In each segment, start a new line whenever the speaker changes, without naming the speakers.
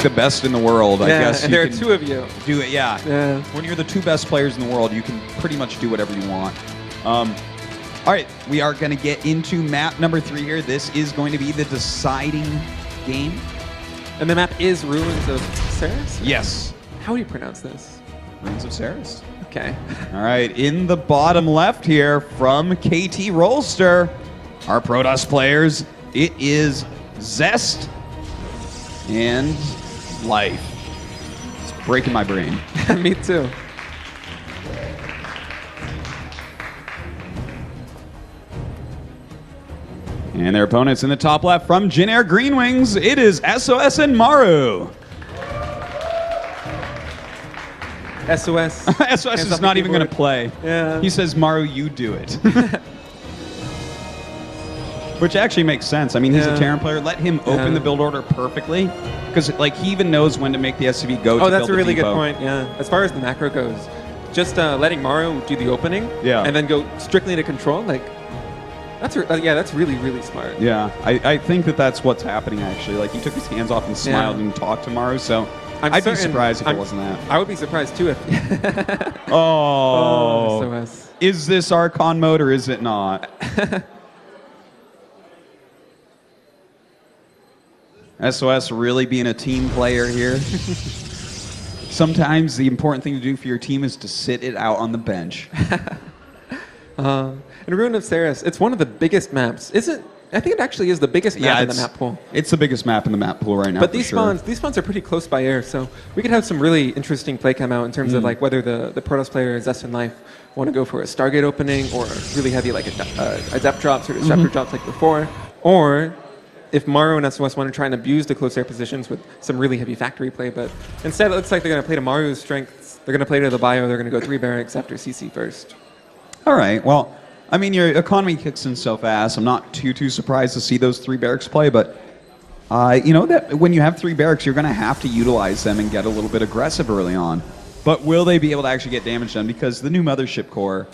the best in the world, I guess.
And there are two of you.
Do it, yeah. When you're the two best players in the world, you can pretty much do whatever you want. All right, we are going to get into map number 3 here. This is going to be the deciding game.
And the map is Ruins of Ceres?
Yes.
How do you pronounce this?
Ruins of Ceres.
Okay.
All right, in the bottom left here from KT Rollster, our Protoss players, it is Zest and Life. It's breaking my brain.
Me too.
And their opponents in the top left from Jin Air Green Wings, it is SOS and Maru.
SOS.
SOS is not even going to play.
Yeah.
He says, Maru, you do it. Which actually makes sense. I mean, he's a Terran player. Let him open the build order perfectly. Because like he even knows when to make the SCV go to build the depot.
Oh, that's a really good point, yeah. As far as the macro goes, just letting Maru do the opening and then go strictly to control, like, that's really, really smart.
Yeah, I think that's what's happening, actually. Like, he took his hands off and smiled and talked to Maru, so I'd be surprised if it wasn't that.
I would be surprised, too, if...
Oh.
SOS.
Is this Archon mode, or is it not? SOS really being a team player here. Sometimes the important thing to do for your team is to sit it out on the bench.
In Ruin of Ceres, it's one of the biggest maps. Is it? I think it actually is the biggest map in the map pool.
It's the biggest map in the map pool right now.
But these spawns are pretty close by air, so we could have some really interesting play come out in terms of like whether the Protoss player, Zest and Life, want to go for a Stargate opening or really heavy like a depth drops or disruptor drops like before, or if Maru and SOS want to try and abuse the close air positions with some really heavy factory play, but instead it looks like they're going to play to Maru's strengths. They're going to play to the bio. They're going to go 3 barracks after CC first.
All right. Well, I mean, your economy kicks in so fast. I'm not too surprised to see those 3 barracks play, but you know that when you have 3 barracks, you're going to have to utilize them and get a little bit aggressive early on. But will they be able to actually get damage done? Because the new Mothership core,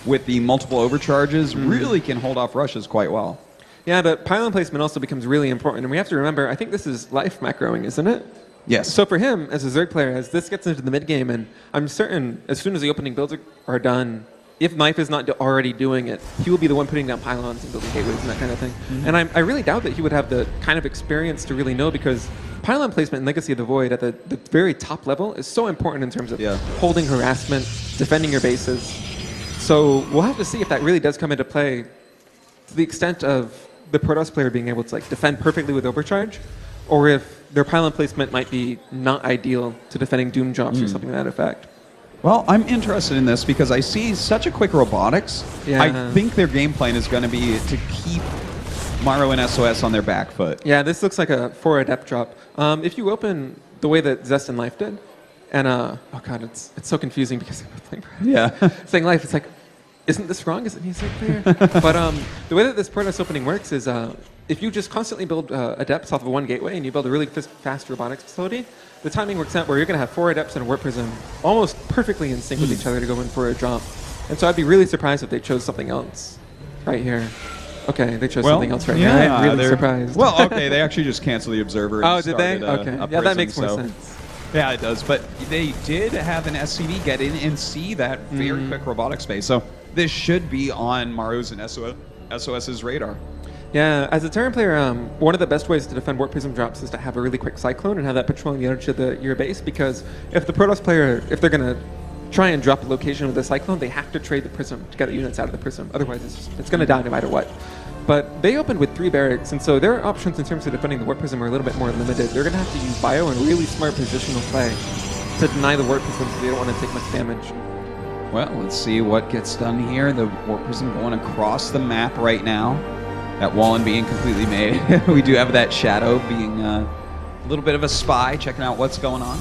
with the multiple overcharges, really can hold off rushes quite well.
Yeah, but pylon placement also becomes really important, and we have to remember, I think this is Life macroing, isn't it?
Yes.
So for him, as a Zerg player, as this gets into the mid game, and I'm certain as soon as the opening builds are done, if Life is not already doing it, he will be the one putting down pylons and building gateways and that kind of thing. And I really doubt that he would have the kind of experience to really know, because pylon placement in Legacy of the Void at the very top level is so important in terms of holding harassment, defending your bases. So we'll have to see if that really does come into play to the extent of the Protoss player being able to like defend perfectly with overcharge, or if their pylon placement might be not ideal to defending doom drops or something to that effect.
Well, I'm interested in this because I see such a quick robotics.
Yeah.
I think their game plan is going to be to keep Maru and SOS on their back foot.
Yeah, this looks like for a depth drop. If you open the way that Zest and Life did, and oh god, it's so confusing because they're playing. Saying Life, it's like, isn't this wrong? Isn't he so clear? But the way that this Protoss opening works is if you just constantly build adepts off of one gateway and you build a really fast robotics facility, the timing works out where you're going to have 4 adepts and a warp prism almost perfectly in sync with each other to go in for a drop. And so I'd be really surprised if they chose something else right here. Okay, they chose something else right here. I'm really surprised.
Well, okay, they actually just canceled the observer.
Oh, did they? Okay. Yeah, that makes more sense.
Yeah, it does. But they did have an SCV get in and see that very quick robotic space. So this should be on Maru's and SOS's radar.
Yeah, as a Terran player, one of the best ways to defend warp prism drops is to have a really quick cyclone and have that patrolling the edge of your base, because if the Protoss player, if they're going to try and drop a location with a cyclone, they have to trade the prism to get the units out of the prism. Otherwise, it's going to die no matter what. But they opened with 3 barracks, and so their options in terms of defending the warp prism are a little bit more limited. They're going to have to use bio and really smart positional play to deny the warp prism so they don't want to take much damage.
Well, let's see what gets done here. The warp prism going across the map right now. That Wallen being completely made. We do have that Shadow being a little bit of a spy, checking out what's going on.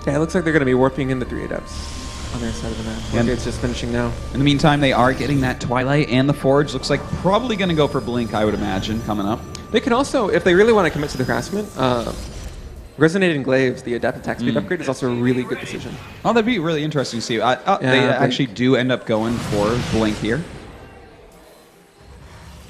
Yeah, it looks like they're going to be warping in the 3 adepts on their side of the map. And it's just finishing now.
In the meantime, they are getting that Twilight and the Forge. Looks like probably going to go for Blink, I would imagine, coming up.
They can also, if they really want to commit to the harassment, Resonating Glaives, the adept attack speed upgrade, is also a really good decision.
Oh, that'd be really interesting to see. They actually do end up going for Blink here.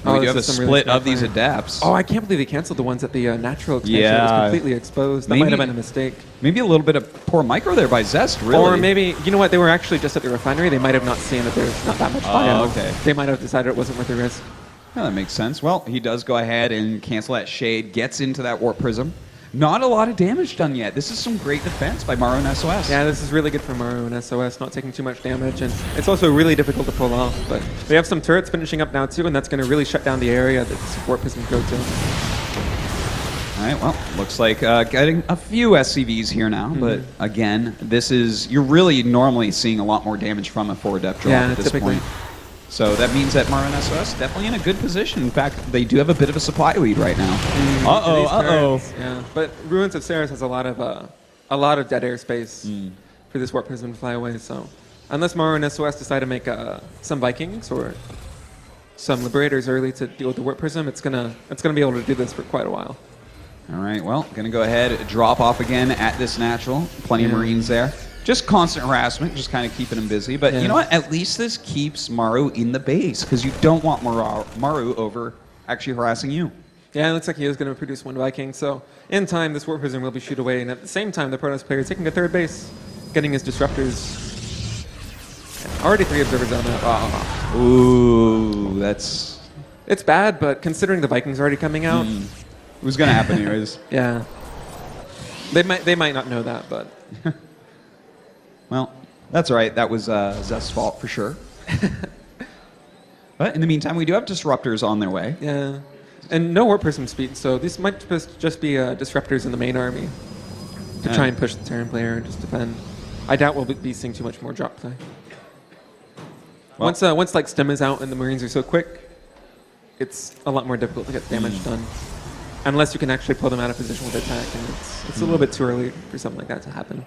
We do have a
this is some really
split of
smart
these
play.
adapts.
Oh, I can't believe they canceled the ones at the natural expansion. It
Yeah.
was completely exposed. That
Maybe-
might have been a mistake.
Maybe a little bit of poor micro there by Zest, really.
Or maybe, you know what, they were actually just at the refinery. They might have not seen that there's not that much bio.
okay.
They might have decided it wasn't worth the risk.
Yeah, that makes sense. Well, he does go ahead and cancel that shade, gets into that warp prism. Not a lot of damage done yet. This is some great defense by Maru and SOS.
Yeah, this is really good for Maru and SOS, not taking too much damage, and it's also really difficult to pull off. But they have some turrets finishing up now too, and that's going to really shut down the area that this warp prism go to.
All right, well, looks like getting a few SCVs here now, but again, this is, you're really normally seeing a lot more damage from a 4-depth drop
Yeah,
at this
typically.
point. So that means that Maru and SOS definitely in a good position. In fact, they do have a bit of a supply lead right now.
These turrets, yeah, but Ruins of Ceres has a lot of dead airspace for this warp prism to fly away. So unless Maru and SOS decide to make some Vikings or some Liberators early to deal with the warp prism, it's gonna be able to do this for quite a while.
All right, well, going to go ahead, drop off again at this natural. Plenty of Marines there. Just constant harassment, just kind of keeping him busy. But you know what? At least this keeps Maru in the base, because you don't want Maru over actually harassing you.
Yeah, it looks like he is going to produce one Viking. So in time, this warp prism will be shoot away, and at the same time, the Protoss player is taking a third base, getting his disruptors. Yeah, already 3 observers on that.
Ooh, that's...
It's bad, but considering the Vikings are already coming out,
It was going to happen anyways.
yeah, they might not know that, but.
Well, that's all right. That was Zest's fault for sure. But in the meantime, we do have disruptors on their way.
Yeah, and no warp prism speed, so these might just be disruptors in the main army to try and push the Terran player and just defend. I doubt we'll be seeing too much more drop play.
Well,
Once like Stem is out and the Marines are so quick, it's a lot more difficult to get damage done. Unless you can actually pull them out of position with attack, and it's a little bit too early for something like that to happen.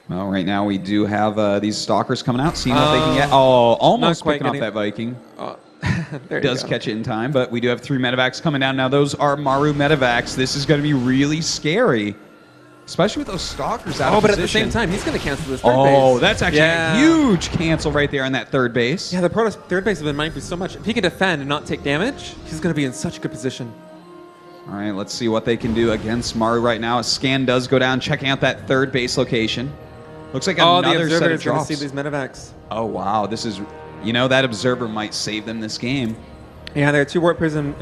well, right now we do have these stalkers coming out, seeing what they can get. Oh, almost
quite
picking off
getting-
that Viking.
There you
Does
go.
catch it in time, but we do have 3 medevacs coming down. Now, those are Maru medevacs. This is going to be really scary, especially with those stalkers out of
But
position.
at the same time, he's going to cancel this third base.
Oh, that's actually a huge cancel right there on that third base.
Yeah, the Protoss third base has been mining for so much. If he can defend and not take damage, he's going to be in such a good position.
All right, let's see what they can do against Maru right now. A scan does go down, checking out that third base location. Looks like
The
another set
observer
of
is going to
drops.
see these medevacs.
Oh, wow. This is, you know, that observer might save them this game.
Yeah, there are 2 warp prisms,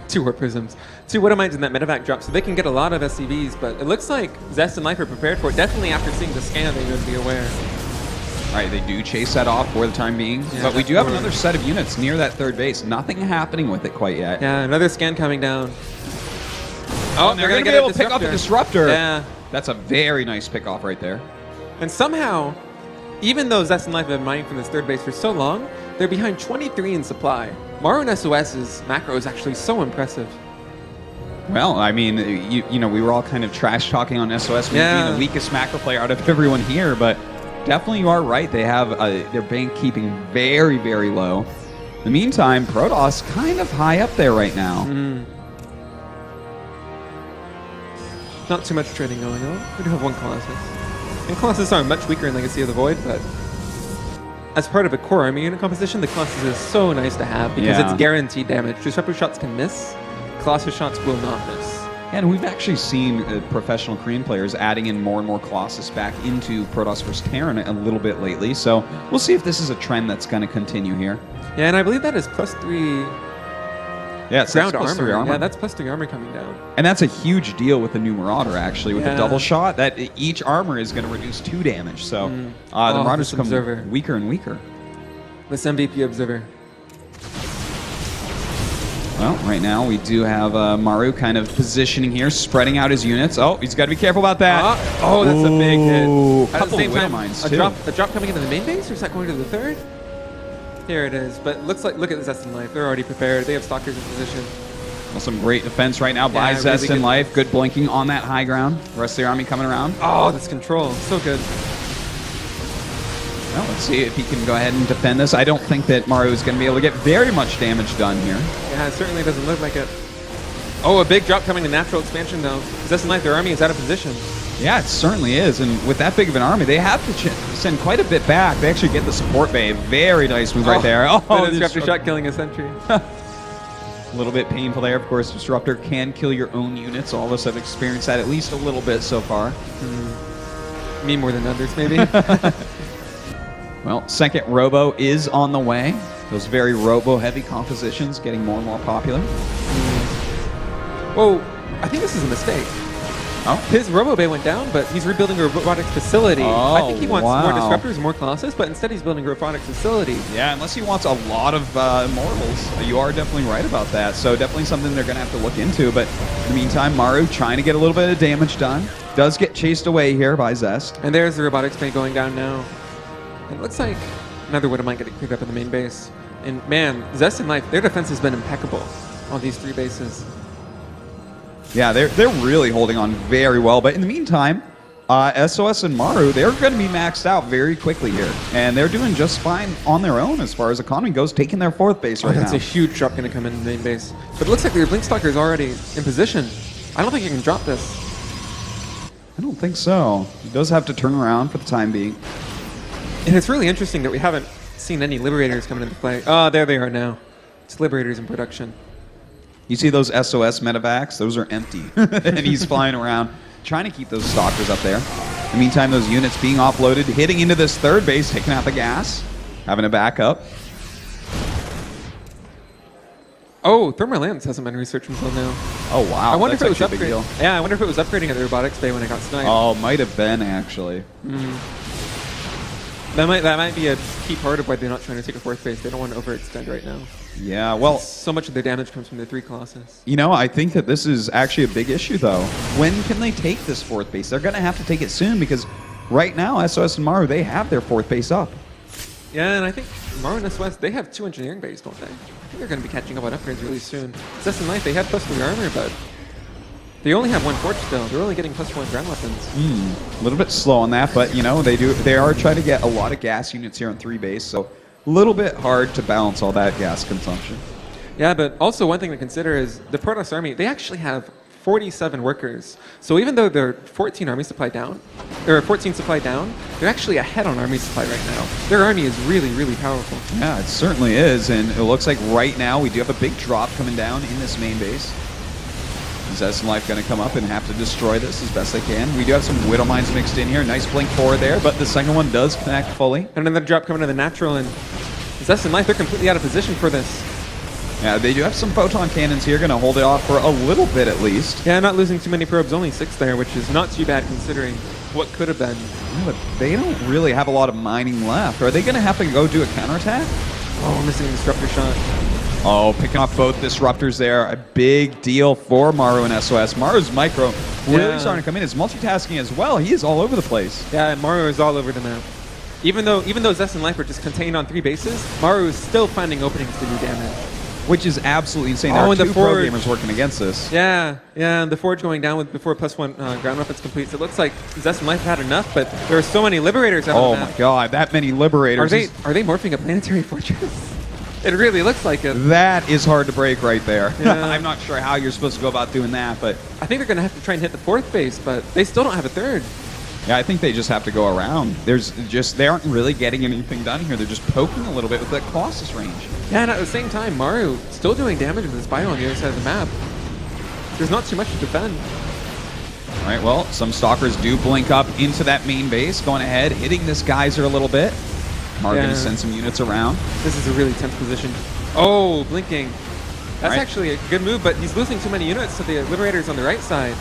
2 warp prisms, 2 Widowmines in that medevac drop, so they can get a lot of SCVs. But it looks like Zest and Life are prepared for it. Definitely after seeing the scan, they would be aware.
All right, they do chase that off for the time being.
Yeah,
but we do have
forward.
another set of units near that third base. Nothing happening with it quite yet.
Yeah, another scan coming down.
Oh, they're going to be able to pick off the disruptor.
Yeah,
That's a very nice pickoff right there.
and somehow, even though Zest and Life have been mining from this third base for so long, they're behind 23 in supply. Maru and SOS's macro is actually so impressive.
Well, I mean, you know, we were all kind of trash talking on SOS being the weakest macro player out of everyone here, but definitely you are right. They have their bank keeping very, very low. In the meantime, Protoss kind of high up there right now.
Not too much trading going on. We do have 1 Colossus. And Colossus are much weaker in Legacy of the Void, but as part of a core army unit composition, the Colossus is so nice to have because it's guaranteed damage. Disruptor shots can miss, Colossus shots will not miss.
And we've actually seen professional Korean players adding in more and more Colossus back into Protoss vs. Terran a little bit lately. So we'll see if this is a trend that's going to continue here.
Yeah, and I believe that is +3
Yeah, it's
ground
plus
armor.
3 armor.
Yeah, that's +3 armor coming down.
And that's a huge deal with the new Marauder, actually, with the
Yeah.
double shot. That each armor is going to reduce 2 damage. So the
Oh,
Marauders
this
become
observer.
weaker and weaker.
This MVP observer.
Well, right now we do have Maru kind of positioning here, spreading out his units. Oh, he's got to be careful about that.
Oh, that's a big hit.
Ooh,
At the
couple
same
of
time,
Widowmines,
a
too.
drop coming into the main base, or is that going to the third? Here it is. But look at the Zest and Life. They're already prepared. They have stalkers in position.
Well, some great defense right now by
Yeah,
Zest
really
and
good.
Life. Good blinking on that high ground. The rest of the army coming around.
Oh, this control. So good.
Well, let's see if he can go ahead and defend this. I don't think that Maru is going to be able to get very much damage done here.
Yeah, it certainly doesn't look like it. Oh, a big drop coming to natural expansion, though. Zest and Life, their army is out of position.
Yeah, it certainly is. And with that big of an army, they have to send quite a bit back. They actually get the support bay. Very nice move right there.
The
Oh,
disruptor shot killing a sentry.
A little bit painful there. Of course, Disruptor can kill your own units. All of us have experienced that at least a little bit so far.
Me more than others, maybe.
Well, second Robo is on the way. Those very Robo-heavy compositions getting more and more popular.
Whoa, I think this is a mistake.
Oh.
His Robo Bay went down, but he's rebuilding a robotics facility.
Oh,
I think he wants
wow.
more Disruptors, more Colossus, but instead he's building a robotics facility.
Yeah, unless he wants a lot of Immortals. You are definitely right about that. So definitely something they're going to have to look into. But in the meantime, Maru trying to get a little bit of damage done. Does get chased away here by Zest.
And there's the robotics bay going down now. It looks like another Widow might get cleared up in the main base. And man, Zest and Life, their defense has been impeccable on these 3 bases.
Yeah, they're really holding on very well. But in the meantime, SOS and Maru, they're going to be maxed out very quickly here. And they're doing just fine on their own as far as economy goes, taking their 4th base right
That's
now.
a huge drop going to come in the main base. But it looks like their Blinkstalker is already in position. I don't think you can drop this.
I don't think so. He does have to turn around for the time being.
And it's really interesting that we haven't seen any Liberators coming into play. Oh, there they are now. It's Liberators in production.
You see those SOS medevacs? Those are empty. And he's flying around, trying to keep those stalkers up there. In the meantime, those units being offloaded, hitting into this 3rd base, taking out the gas, having a backup.
Oh, Thermal Lance hasn't been researched until now.
Oh, wow.
I wonder if it was
That's actually a big
upgrading. Yeah, I wonder if it was upgrading at the robotics bay when it got sniped.
Oh, might have been, actually.
That might be a key part of why they're not trying to take a 4th base. They don't want to overextend right now.
Yeah, well,
So much of their damage comes from the 3 Colossus.
you know, I think that this is actually a big issue, though. When can they take this 4th base? They're going to have to take it soon because right now, SOS and Maru, they have their 4th base up.
Yeah, and I think Maru and SOS, they have 2 engineering bays, don't they? I think they're going to be catching up on upgrades really soon. Zest and Life, they have +3 armor, but they only have 1 forge still. They're only getting +1 ground weapons.
A little bit slow on that, but, you know, they are trying to get a lot of gas units here on 3 base, so a little bit hard to balance all that gas consumption.
Yeah, but also one thing to consider is the Protoss army, they actually have 47 workers. So even though they're 14 army supply down, or 14 supply down, they're actually ahead on army supply right now. Their army is really, really powerful.
Yeah, it certainly is, and it looks like right now we do have a big drop coming down in this main base. Zest and Life going to come up and have to destroy this as best they can. We do have some Widow Mines mixed in here. Nice blink forward there, but the second one does connect fully.
And another drop coming to the natural, and Zest and Life, they're completely out of position for this.
Yeah, they do have some photon cannons here, going to hold it off for a little bit at least.
Yeah, not losing too many probes, only 6 there, which is not too bad considering what could have been.
Yeah, but they don't really have a lot of mining left. Are they going to have to go do a counterattack?
Oh, missing a disruptor shot.
Oh, picking off both disruptors there. A big deal for Maru and SOS. Maru's micro really starting to come in. It's multitasking as well. He is all over the place.
Yeah, and Maru is all over the map. Even though Zest and Life are just contained on 3 bases, Maru is still finding openings to do damage.
Which is absolutely insane. There
Oh,
are
and the
2 pro
Forge.
gamers working against this.
Yeah, and the Forge going down with before +1 ground weapons completes. It looks like Zest and Life had enough, but there are so many Liberators out
Oh
on the
my
map.
god, that many Liberators.
Are they morphing a planetary fortress? It really looks like it.
That is hard to break right there.
Yeah.
I'm not sure how you're supposed to go about doing that, but
I think they're going to have to try and hit the 4th base, but they still don't have a 3rd.
yeah, I think they just have to go around. They aren't really getting anything done here. They're just poking a little bit with that Colossus range.
Yeah, and at the same time, Maru still doing damage with his bio on the other side of the map. There's not too much to defend.
All right, well, some stalkers do blink up into that main base, going ahead, hitting this geyser a little bit. Maru going to send some units around.
This is a really tense position. Oh, blinking. That's
Right.
actually a good move, but he's losing too many units to the Liberators on the right side.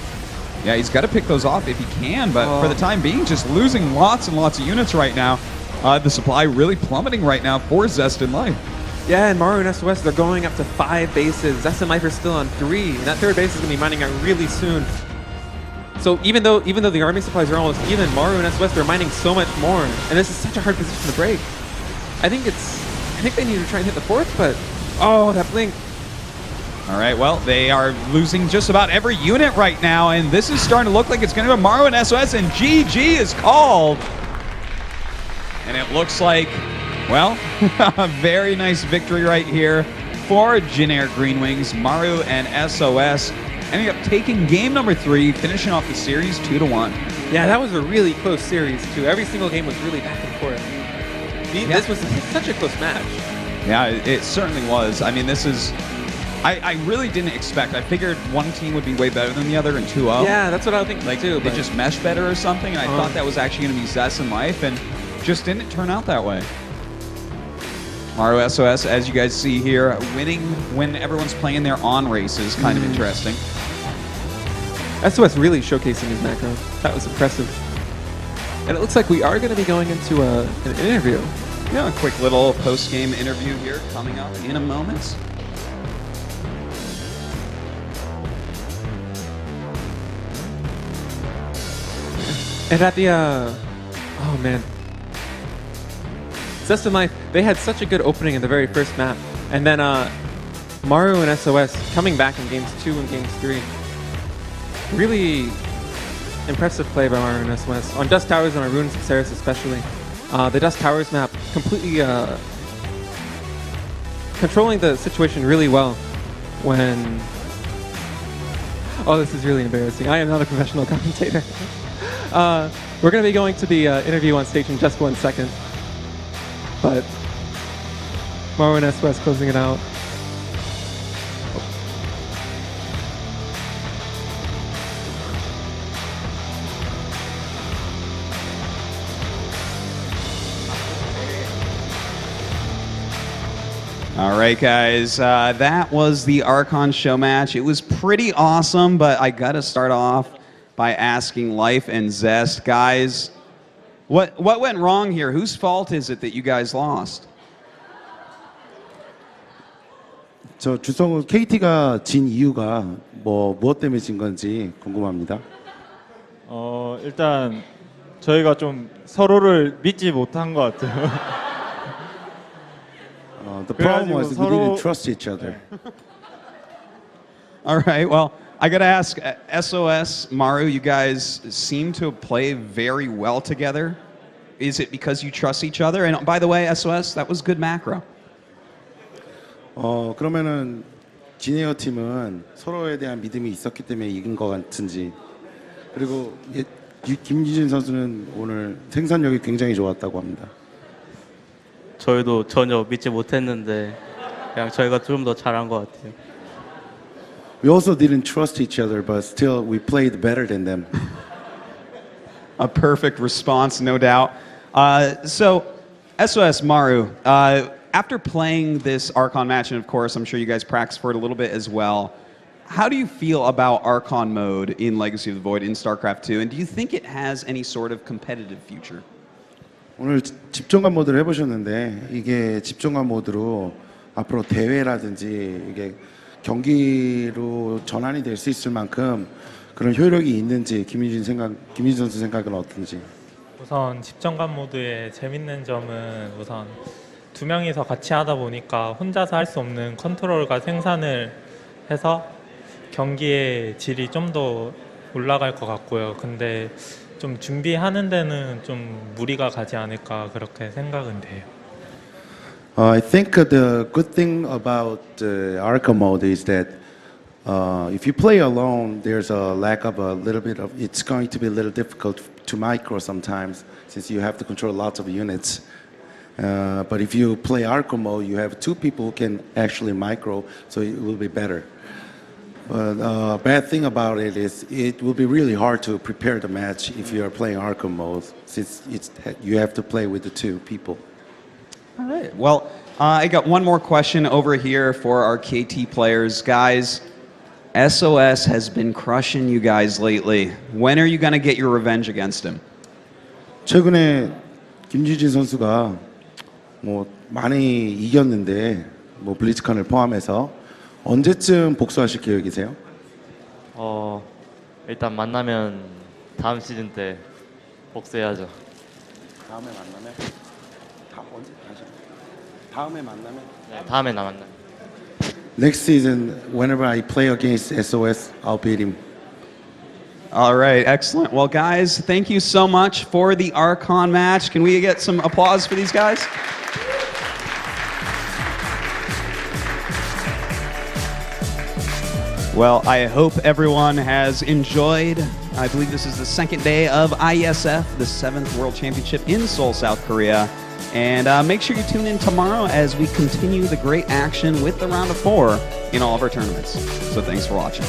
Yeah, he's got to pick those off if he can, but for the time being, just losing lots and lots of units right now. The supply really plummeting right now for Zest and Life.
Yeah, and Maru and SOS, they're going up to 5 bases. Zest and Life are still on 3, and that 3rd base is going to be mining out really soon. So even though the army supplies are almost even, Maru and SOS, they're mining so much more, and this is such a hard position to break. I think they need to try and hit the 4th, but oh, that blink.
All right, well, they are losing just about every unit right now, and this is starting to look like it's going to be Maru and SOS, and GG is called. And it looks like, well, a very nice victory right here for Generic Green Wings. Maru and SOS ending up taking game number 3, finishing off the series 2-1.
Yeah, that was a really close series, too. Every single game was really back and forth. This was such a close match.
Yeah, it certainly was. I mean, this is I really didn't expect. I figured one team would be way better than the other in 2-0.
Yeah, that's what I was thinking
Like,
too.
they
but-
just mesh better or something, and I thought that was actually going to be Zest and Life, and just didn't turn out that way. Maru SOS, as you guys see here, winning when everyone's playing their on races, kind of interesting.
SOS really showcasing his macro. That was impressive. And it looks like we are going to be going into an interview.
Yeah, a quick little post-game interview here coming up in a moment.
And at the, oh man. Zest and Life, they had such a good opening in the very first map. And then Maru and SOS coming back in games 2 and games 3. Really impressive play by Maru and SOS. On Dust Towers and on Ruins of Ceres especially. The Dust Towers map completely controlling the situation really well when... Oh, this is really embarrassing. I am not a professional commentator. We're going to be going to the interview on stage in just 1 second. But Maru and SOS closing it out.
All right, guys, that was the Archon show match. It was pretty awesome, but I got to start off by asking Life and Zest, guys, what went wrong here? Whose fault is it that you guys lost?
저 주성우 KT가 진 이유가 무엇 때문에 진 건지 궁금합니다.
일단 저희가 좀 서로를 믿지 못한 것 같아요.
The problem was we
서로-
didn't trust each other.
All right, well, I got to ask, SOS, Maru, you guys seem to play very well together. Is it because you trust each other? And by the way, SOS, that was good macro.
그러면은 지니어 팀은 서로에 대한 믿음이 있었기 때문에 이긴 것 같은지, 그리고 김유진 선수는 오늘 생산력이 굉장히 좋았다고 합니다.
저희도 전혀 믿지 못했는데 그냥 저희가 좀 더 잘한 것 같아요.
We also didn't trust each other, but still we played better than them.
A perfect response, no doubt. So, SOS, Maru, after playing this Archon match, and of course, I'm sure you guys practiced for it a little bit as well, how do you feel about Archon mode in Legacy of the Void in StarCraft 2, and do you think it has any sort of competitive future?
오늘 집중감 모드를 해보셨는데 이게 집중감 모드로 앞으로 대회라든지 이게 경기로 전환이 될 수 있을 만큼 그런 효력이 있는지 김유진 선수 생각은 어떤지?
우선 집정관 모드의 재밌는 점은 우선 두 명이서 같이 하다 보니까 혼자서 할 수 없는 컨트롤과 생산을 해서 경기의 질이 좀 더 올라갈 것 같고요. 근데 좀 준비하는 데는 좀 무리가 가지 않을까 그렇게 생각은 돼요.
I think the good thing about Arca mode is that if you play alone, there's a lack of a little bit of. It's going to be a little difficult to micro sometimes, since you have to control lots of units. But if you play Arca mode, you have two people who can actually micro, so it will be better. But bad thing about it is it will be really hard to prepare the match if you are playing Arca mode, since you have to play with the two people.
All right. Well, I got one more question over here for our KT players. Guys, SOS has been crushing you guys lately. When are you going to get your revenge against him?
최근에 김유진 선수가 많이 이겼는데 블리츠컨을 포함해서 언제쯤 복수하실 계획이세요?
일단 만나면 다음 시즌 때 복수해야죠.
다음에 만나면 다음에 만나면
네, 다음에 만나면.
Next season, whenever I play against SOS, I'll beat him.
All right, excellent. Well, guys, thank you so much for the Archon match. Can we get some applause for these guys? Well, I hope everyone has enjoyed. I believe this is the second day of IESF, the 7th World Championship in Seoul, South Korea. And make sure you tune in tomorrow as we continue the great action with the round of 4 in all of our tournaments. So thanks for watching.